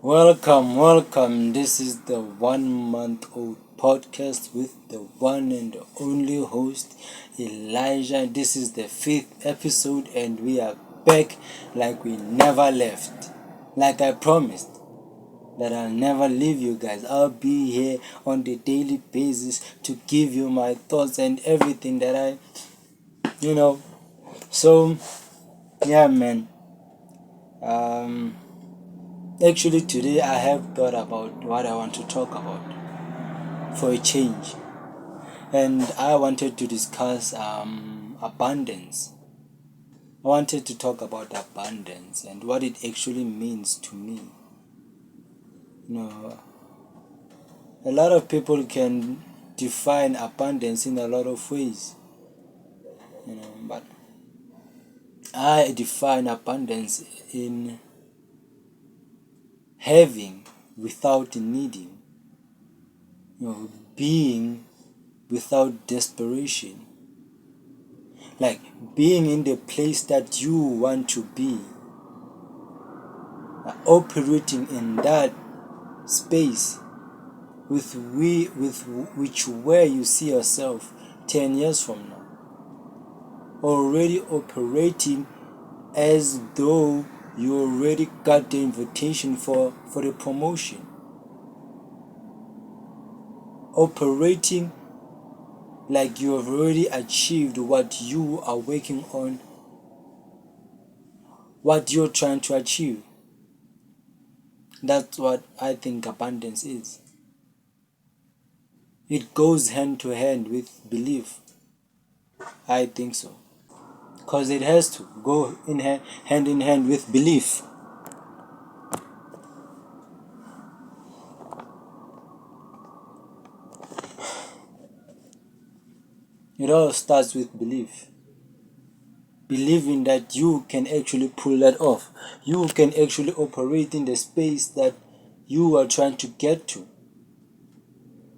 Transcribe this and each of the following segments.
Welcome. This is the 1 month old podcast with the one and only host, Elijah. This is the fifth episode, and we are back like we never left. Like I promised that I'll never leave you guys. I'll be here on the daily basis to give you my thoughts and everything that you know. So, yeah, man. Um, Actually, today I have thought about what I want to talk about for a change, and I wanted to discuss abundance. I wanted to talk about abundance and what it actually means to me. You know, a lot of people can define abundance in a lot of ways, but I define abundance in having without needing, being without desperation, like being in the place that you want to be, operating in that space with which where you see yourself 10 years from now, already operating as though you already got the invitation for the promotion, operating like you have already achieved what you are working on, what you're trying to achieve. That's what I think abundance is. It goes hand to hand with belief. I think so. Because it has to go hand in hand with belief. It all starts with belief. Believing that you can actually pull that off. You can actually operate in the space that you are trying to get to.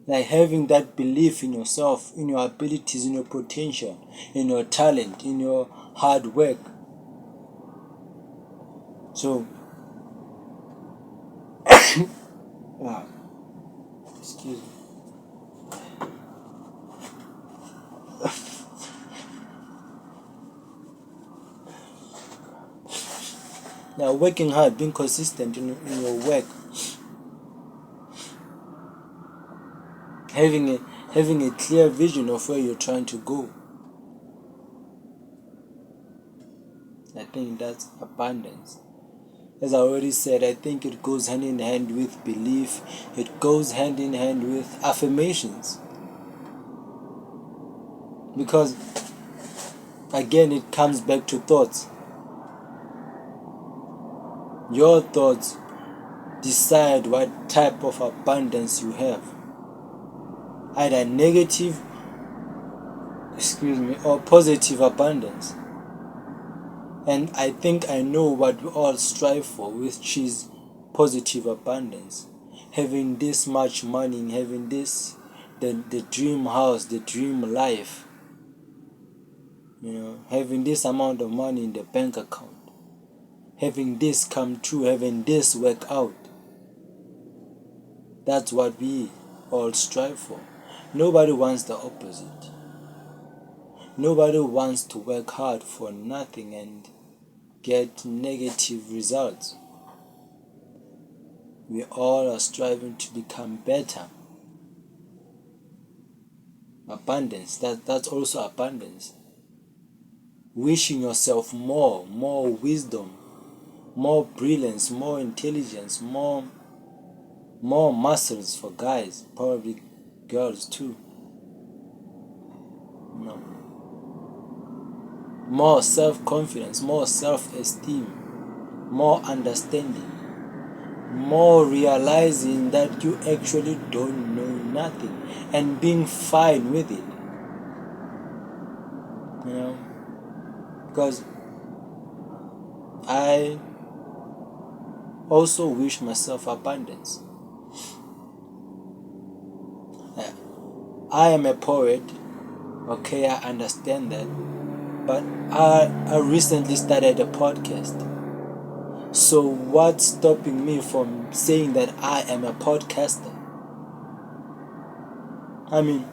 Like having that belief in yourself, in your abilities, in your potential, in your talent, in your hard work. So, wow, excuse me. Now, working hard, being consistent in your work, having a clear vision of where you're trying to go. I think that's abundance. As I already said, I think it goes hand in hand with belief. It goes hand in hand with affirmations. Because again, it comes back to thoughts. Your thoughts decide what type of abundance you have. Either negative, or positive abundance. And I think I know what we all strive for, which is positive abundance. Having this much money, having this, the dream house, the dream life. Having this amount of money in the bank account. Having this come true, having this work out. That's what we all strive for. Nobody wants the opposite. Nobody wants to work hard for nothing and get negative results. We all are striving to become better. Abundance, that's also abundance. Wishing yourself more wisdom, more brilliance, more intelligence, more muscles for guys, probably girls too. More self-confidence, more self-esteem, more understanding, more realizing that you actually don't know nothing and being fine with it. Because I also wish myself abundance. I am a poet, okay, I understand that, but I recently started a podcast. So what's stopping me from saying that I am a podcaster? I mean,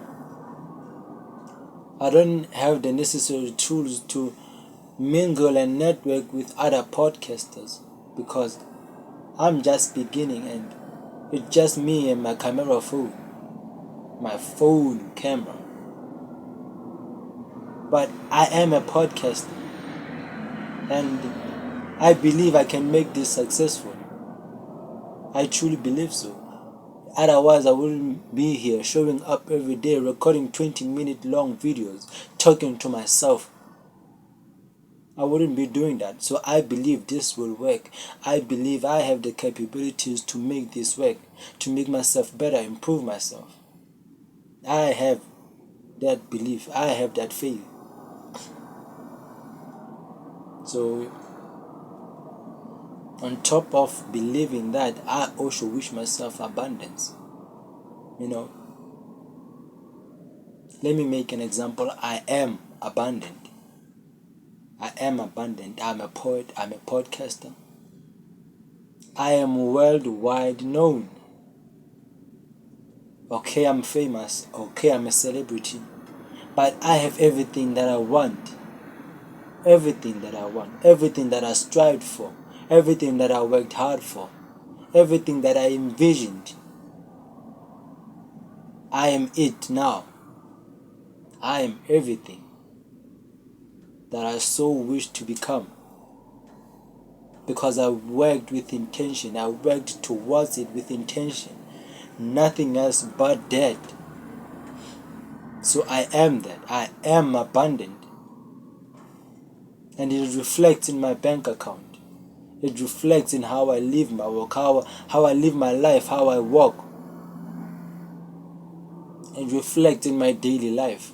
I don't have the necessary tools to mingle and network with other podcasters because I'm just beginning and it's just me and my my phone camera. But I am a podcaster and I believe I can make this successful. I truly believe so. Otherwise, I wouldn't be here showing up every day, recording 20-minute long videos, talking to myself. I wouldn't be doing that. So I believe this will work. I believe I have the capabilities to make this work, to make myself better, improve myself. I have that belief. I have that faith. So, on top of believing that, I also wish myself abundance. You know, let me make an example. I am abundant. I am abundant. I'm a poet. I'm a podcaster. I am worldwide known. Okay, I'm famous. Okay, I'm a celebrity. But I have everything that I want. Everything that I want. Everything that I strived for. Everything that I worked hard for. Everything that I envisioned. I am it now. I am everything that I so wish to become. Because I worked with intention. I worked towards it with intention. Nothing else but that. So I am that. I am abundant. And it reflects in my bank account. It reflects in how I live my work, how I live my life, how I walk. It reflects in my daily life.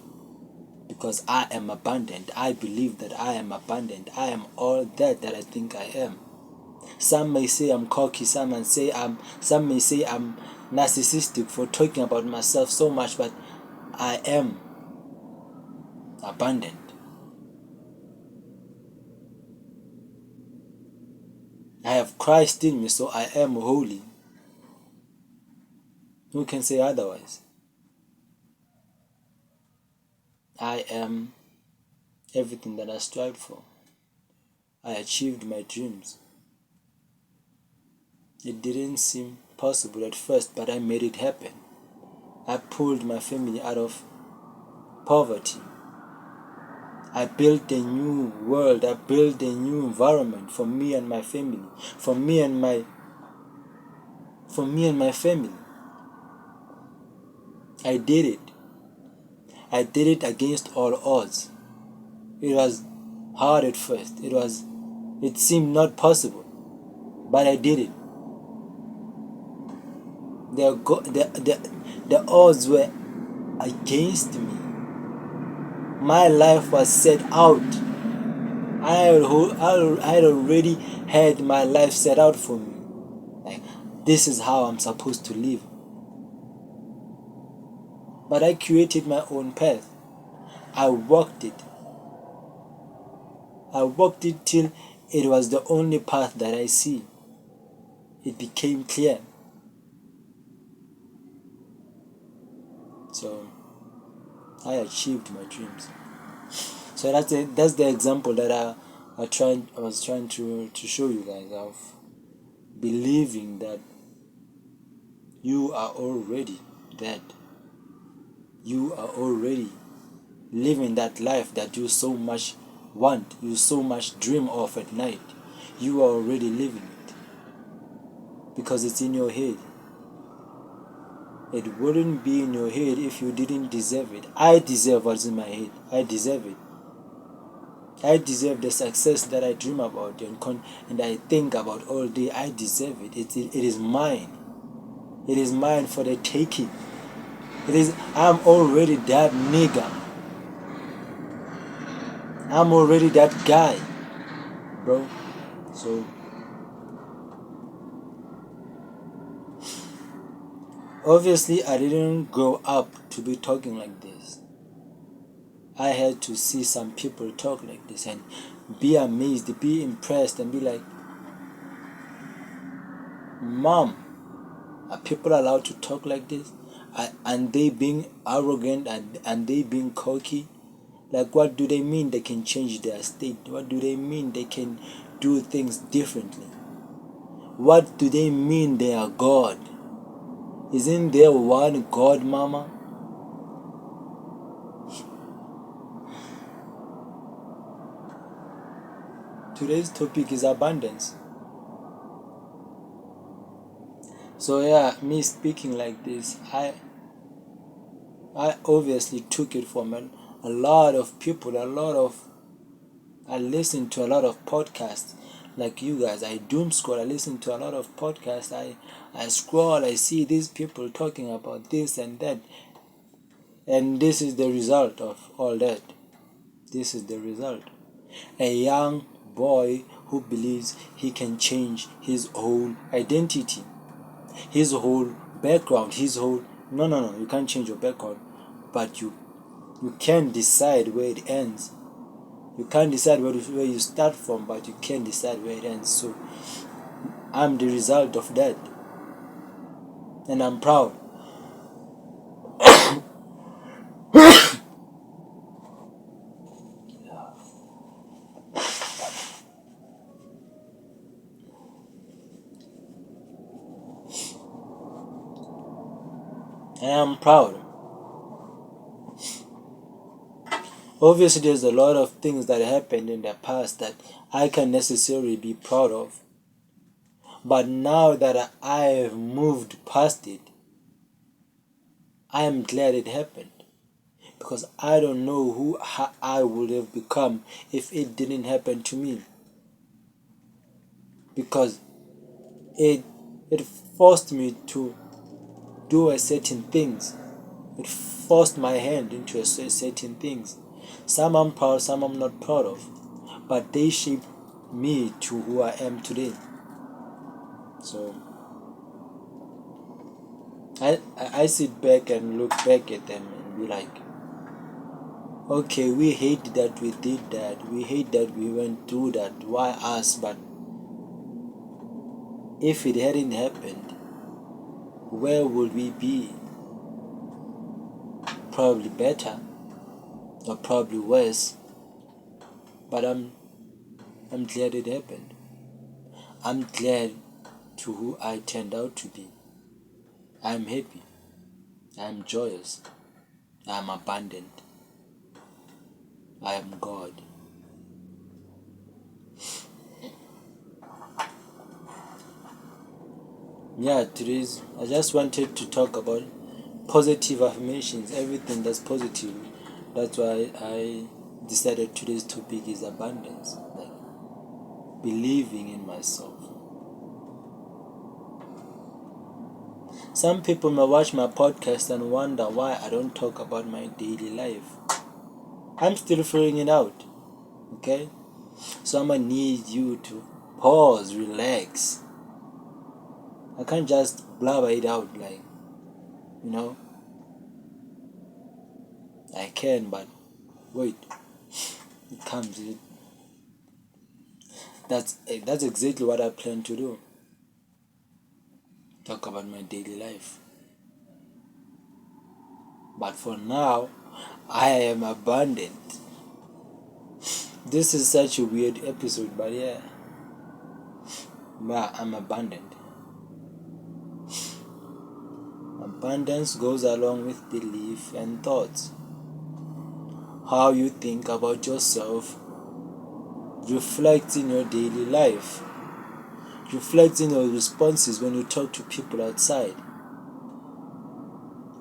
Because I am abundant. I believe that I am abundant. I am all that I think I am. Some may say I'm cocky, some may say I'm narcissistic for talking about myself so much, but I am abundant. I have Christ in me, so I am holy. Who can say otherwise? I am everything that I strived for. I achieved my dreams. It didn't seem possible at first, but I made it happen. I pulled my family out of poverty. I built a new world. I built a new environment for me and my family. For me and my family. I did it. I did it against all odds. It was hard at first. It seemed not possible, but I did it. The odds were against me. My life was set out. I had already had my life set out for me. Like, this is how I'm supposed to live. But I created my own path. I walked it. I walked it till it was the only path that I see. It became clear. So I achieved my dreams. So that's the example that I was trying to show you guys of believing that you are already that. You are already living that life that you so much want, you so much dream of at night. You are already living it because it's in your head. It wouldn't be in your head if you didn't deserve it. I deserve what's in my head. I deserve it. I deserve the success that I dream about and I think about all day. I deserve it. It is mine. It is mine for the taking. I'm already that nigga. I'm already that guy, bro. So obviously I didn't grow up to be talking like this. I had to see some people talk like this and be amazed, be impressed and be like, Mom, are people allowed to talk like this? And they being arrogant and they being cocky? Like, what do they mean they can change their state? What do they mean they can do things differently? What do they mean they are God? Isn't there one God, Mama? Today's topic is abundance. So yeah, me speaking like this, I obviously took it from a lot of people, I listen to a lot of podcasts like you guys. I doom scroll, I listen to a lot of podcasts. I scroll, I see these people talking about this and that. And this is the result of all that. This is the result. A young boy who believes he can change his whole identity, his whole background, his whole. No, you can't change your background, but you can decide where it ends. You can't decide where you start from, but you can decide where it ends. So I'm the result of that, and I'm proud. And I'm proud. Obviously, there's a lot of things that happened in the past that I can necessarily be proud of. But now that I have moved past it, I am glad it happened. Because I don't know who I would have become if it didn't happen to me. Because it it forced me to do a certain things. It forced my hand into a certain things. Some I'm proud, some I'm not proud of. But they shaped me to who I am today. So I sit back and look back at them and be like, okay, we hate that we did that. We hate that we went through that. Why us? But if it hadn't happened, where would we be? Probably better or probably worse. But I'm glad it happened. I'm glad to who I turned out to be. I'm happy. I'm joyous. I'm abundant. I am God. Yeah, today's I just wanted to talk about positive affirmations, everything that's positive. That's why I decided today's topic is abundance, like believing in myself. Some people may watch my podcast and wonder why I don't talk about my daily life. I'm still figuring it out. Okay? So I'm gonna need you to pause, relax. I can't just blabber it out like, you know. I can, but wait. It comes. That's exactly what I plan to do. Talk about my daily life. But for now, I am abundant. This is such a weird episode, but yeah, I'm abundant. Abundance goes along with belief and thoughts. How you think about yourself reflects in your daily life, reflects in your responses when you talk to people outside,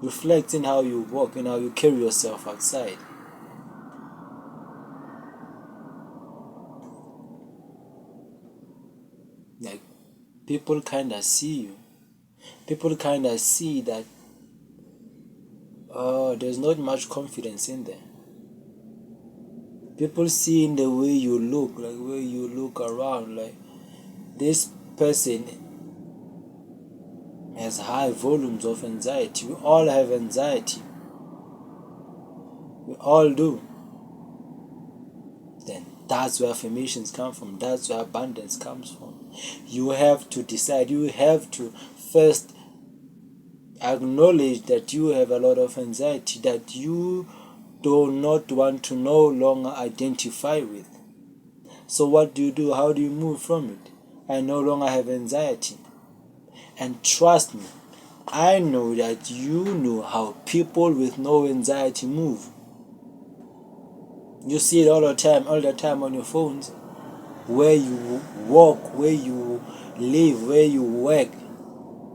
reflects in how you walk and how you carry yourself outside. Like, people kind of see you. People kind of see that, oh, there's not much confidence in there. People see in the way you look, like way you look around, like this person has high volumes of anxiety. We all have anxiety. We all do. Then that's where affirmations come from. That's where abundance comes from. You have to decide. You have to first acknowledge that you have a lot of anxiety that you do not want to no longer identify with. So what do? How do you move from it? I no longer have anxiety. And trust me, I know that you know how people with no anxiety move. You see it all the time on your phones. Where you walk, where you live, where you work,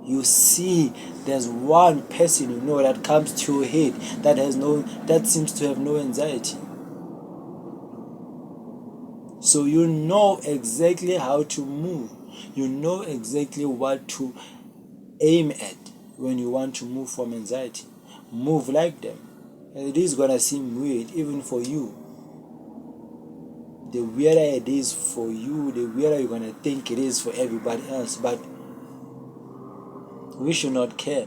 you see there's one person you know that comes to your head that seems to have no anxiety. So you know exactly how to move. You know exactly what to aim at when you want to move from anxiety. Move like them. And it is gonna seem weird even for you. The weirder it is for you, the weirder you're gonna think it is for everybody else. But we should not care.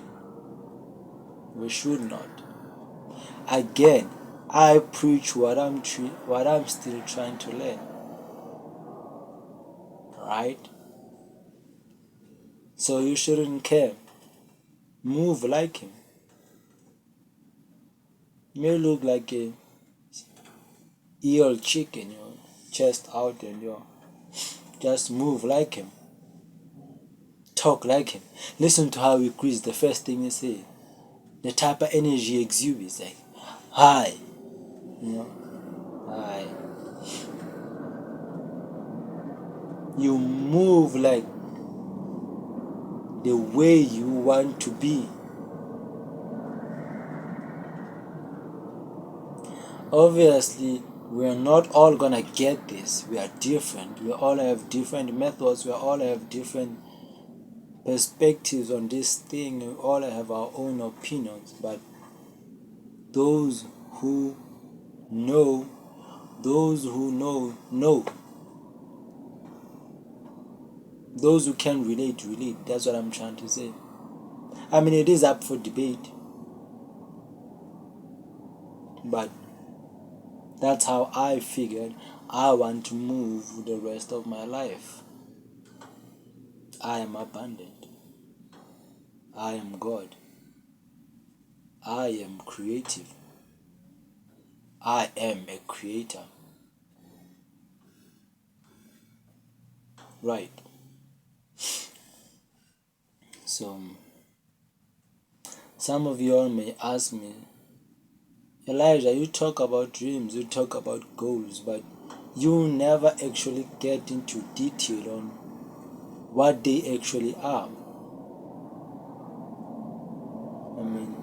We should not. Again, I preach what I'm still trying to learn. Right? So you shouldn't care. Move like him. You may look like a eel chicken, your chest out, and just move like him. Talk like him. Listen to how he greets. The first thing he say. The type of energy he exudes, like, hi. Hi. You move like the way you want to be. Obviously, we're not all gonna get this. We are different. We all have different methods. We all have different perspectives on this thing. We all have our own opinions. But those who know, know. Those who can relate. That's what I'm trying to say. I mean, it is up for debate. But that's how I figured I want to move the rest of my life. I am abundant. I am God. I am creative. I am a creator. Right. So, some of you all may ask me, Elijah, you talk about dreams, you talk about goals, but you never actually get into detail on what they actually are. I mean,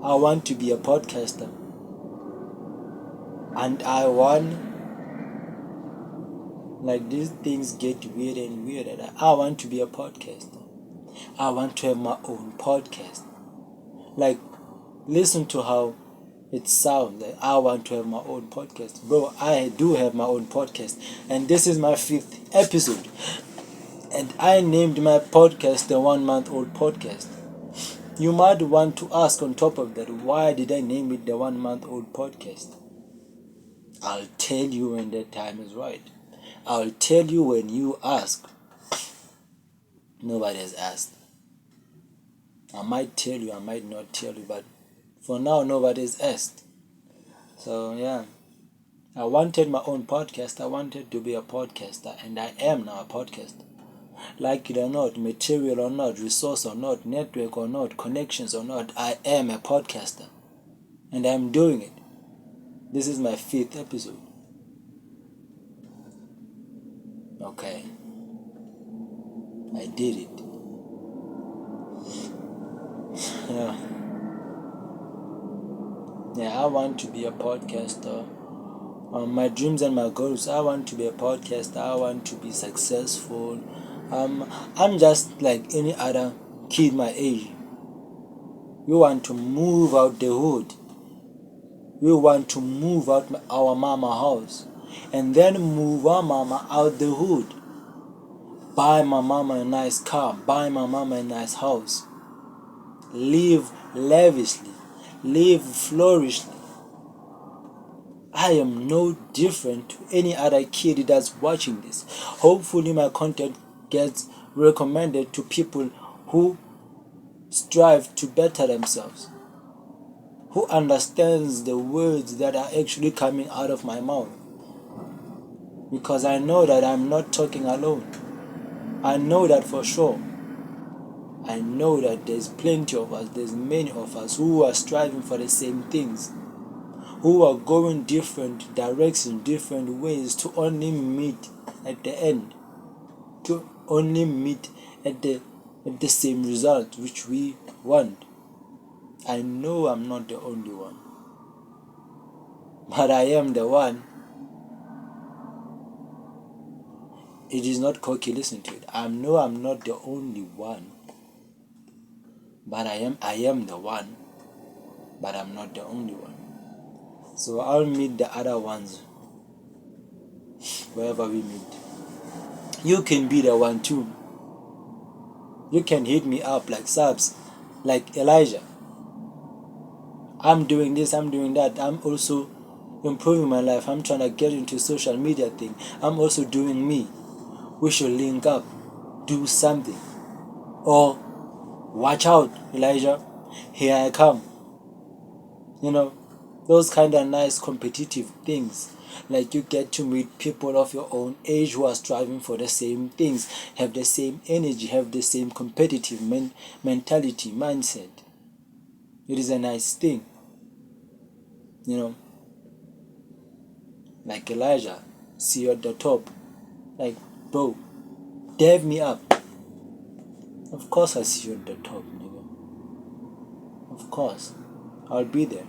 I want to be a podcaster, and I want, like, these things get weirder and weirder. I want to be a podcaster. I want to have my own podcast. Like, listen to how it sounds. Like, I want to have my own podcast. Bro, I do have my own podcast. And this is my 5th episode. And I named my podcast the 1 month old podcast. You might want to ask on top of that, why did I name it the 1 month old podcast? I'll tell you when the time is right. I'll tell you when you ask. Nobody has asked. I might tell you, I might not tell you, but for now, nobody's asked. So, yeah. I wanted my own podcast. I wanted to be a podcaster, and I am now a podcaster. Like it or not, material or not, resource or not, network or not, connections or not, I am a podcaster. And I'm doing it. This is my 5th episode. Okay. I did it. Yeah, I want to be a podcaster. My dreams and my goals, I want to be a podcaster. I want to be successful. I'm just like any other kid my age. We want to move out the hood. We want to move out our mama house. And then move our mama out the hood. Buy my mama a nice car. Buy my mama a nice house. Live lavishly. Live flourishly. I am no different to any other kid that's watching this. Hopefully my content gets recommended to people who strive to better themselves, who understands the words that are actually coming out of my mouth. Because I know that I'm not talking alone. I know that for sure. I know that there's plenty of us, there's many of us who are striving for the same things, who are going different directions, different ways to only meet at the end, to only meet at the same result which we want. I know I'm not the only one, but I am the one. It is not cocky, listen to it. I know I'm not the only one, but I am the one, but I'm not the only one. So I'll meet the other ones wherever we meet. You can be the one too. You can hit me up like subs, like Elijah. I'm doing this, I'm doing that. I'm also improving my life. I'm trying to get into social media thing. I'm also doing me. We should link up, do something. Or watch out, Elijah. Here I come. You know, those kind of nice competitive things. Like you get to meet people of your own age who are striving for the same things, have the same energy, have the same competitive mentality, mindset. It is a nice thing. You know, like Elijah, see you at the top. Like, bro, dab me up. Of course I see you at the top, nigga. Of course. I'll be there.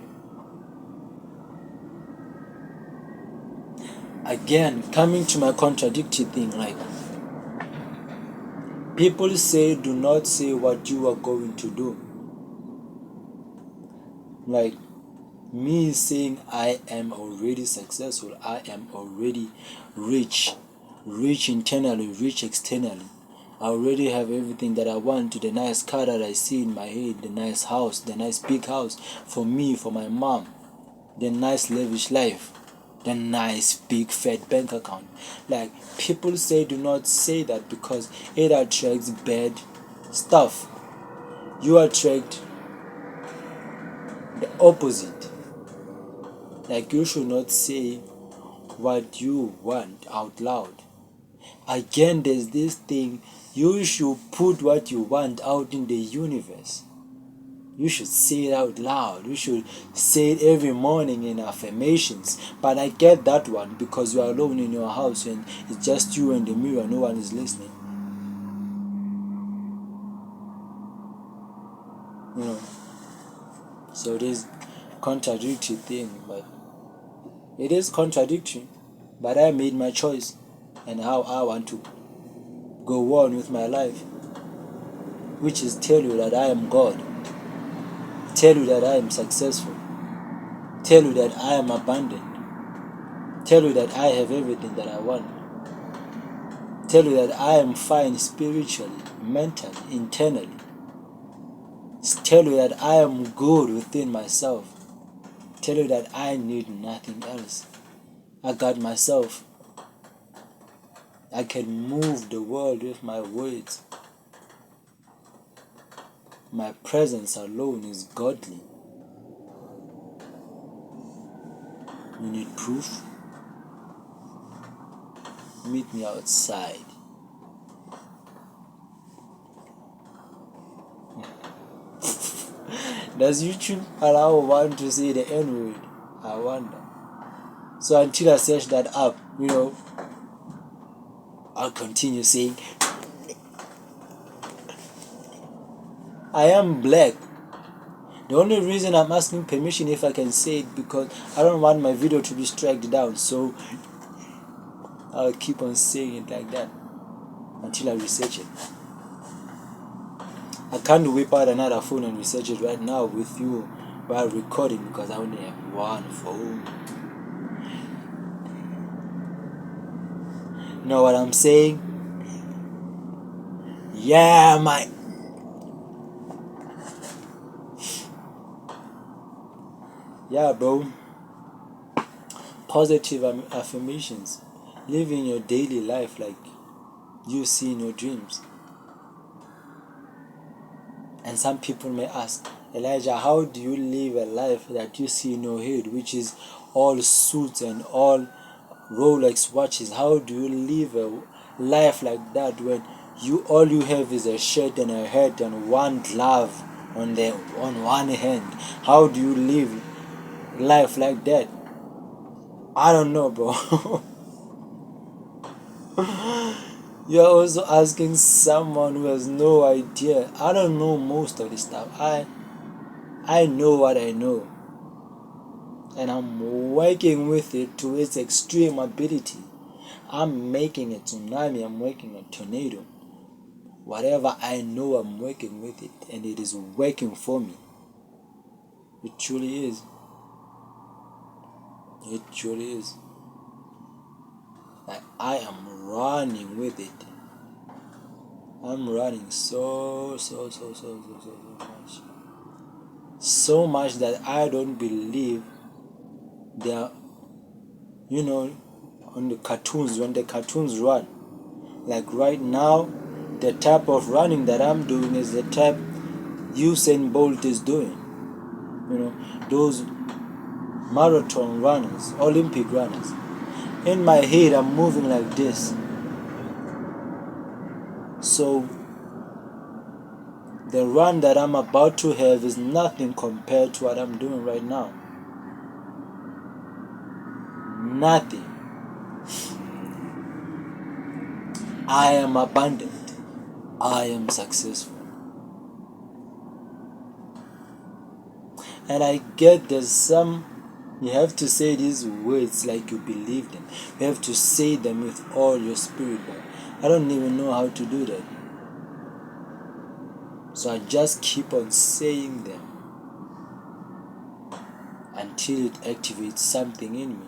Again, coming to my contradictory thing, like, people say do not say what you are going to do. Like, me saying I am already successful, I am already rich internally, rich externally. I already have everything that I want, to the nice car that I see in my head, the nice house, the nice big house for me, for my mom, the nice lavish life, the nice big fat bank account. Like, people say do not say that because it attracts bad stuff. You attract the opposite. Like, you should not say what you want out loud. Again, there's this thing, you should put what you want out in the universe. You should say it out loud. You should say it every morning in affirmations. But I get that one because you are alone in your house and it's just you and the mirror, no one is listening. You know. So it is contradictory thing, but it is contradictory. But I made my choice and how I want to go on with my life, which is tell you that I am God, tell you that I am successful, tell you that I am abundant, tell you that I have everything that I want, tell you that I am fine spiritually, mentally, internally, tell you that I am good within myself, tell you that I need nothing else. I got myself. I can move the world with my words. My presence alone is godly. You need proof? Meet me outside. Does YouTube allow one to say the N-word? I wonder. So until I search that up, I'll continue saying I am black. The only reason I'm asking permission if I can say it because I don't want my video to be struck down, so I'll keep on saying it like that until I research it. I can't whip out another phone and research it right now with you while recording because I only have one phone. You know what I'm saying? Yeah, yeah, bro. Positive affirmations. Living your daily life like you see in your dreams. And some people may ask, Elijah, how do you live a life that you see in your head, which is all suits and all Rolex watches? How do you live a life like that when all you have is a shirt and a hat and one glove on one hand? How do you live life like that? I don't know, bro. You're also asking someone who has no idea. I don't know most of this stuff. I know what I know, and I'm working with it to its extreme ability. I'm making a tsunami, I'm making a tornado. Whatever I know, I'm working with it, and it is working for me. It truly is. It truly is. Like, I am running with it. I'm running so much. So much that I don't believe they are, on the cartoons, when the cartoons run. Like right now, the type of running that I'm doing is the type Usain Bolt is doing. Those marathon runners, Olympic runners. In my head, I'm moving like this. So the run that I'm about to have is nothing compared to what I'm doing right now. Nothing. I am abundant. I am successful. And I get there's some, you have to say these words like you believe them. You have to say them with all your spirit. But I don't even know how to do that. So I just keep on saying them until it activates something in me.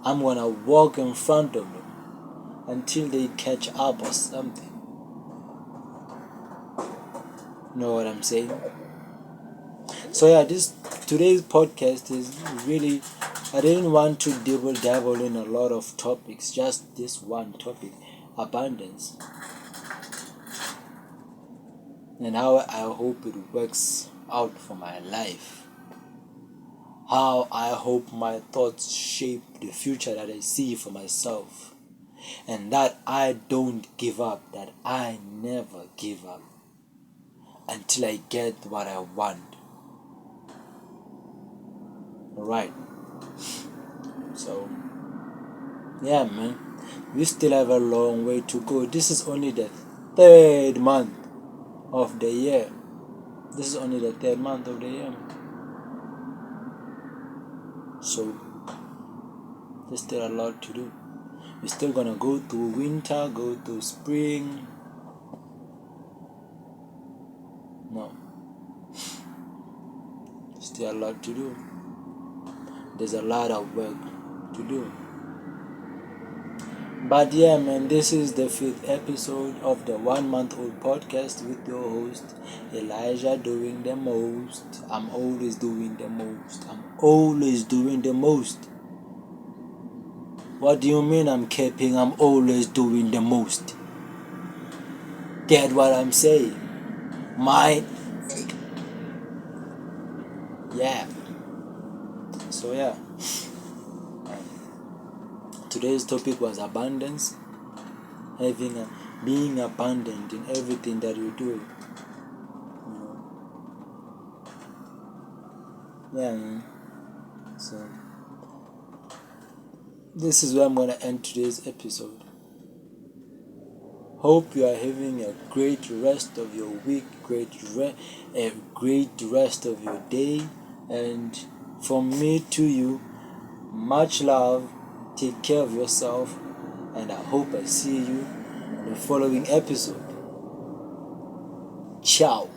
I'm gonna walk in front of them until they catch up or something. Know what I'm saying? So yeah, today's podcast is really, I didn't want to dabble in a lot of topics, just this one topic, abundance. And how I hope it works out for my life. How I hope my thoughts shape the future that I see for myself. And that I don't give up, that I never give up until I get what I want. Alright. So, yeah, man. We still have a long way to go. This is only the third month of the year. This is only the third month of the year. So, there's still a lot to do. We're still gonna go through winter, go through spring. No. Still a lot to do. There's a lot of work to do. But yeah, man, this is the 5th episode of the 1-month-old podcast with your host, Elijah, doing the most. I'm always doing the most. I'm always doing the most. What do you mean I'm capping? I'm always doing the most. Get what I'm saying? Yeah. So yeah. Today's topic was abundance. Being abundant in everything that you do. Yeah, man. So this is where I'm gonna end today's episode. Hope you are having a great rest of your week, a great rest of your day, and from me to you, much love. Take care of yourself, and I hope I see you in the following episode. Ciao.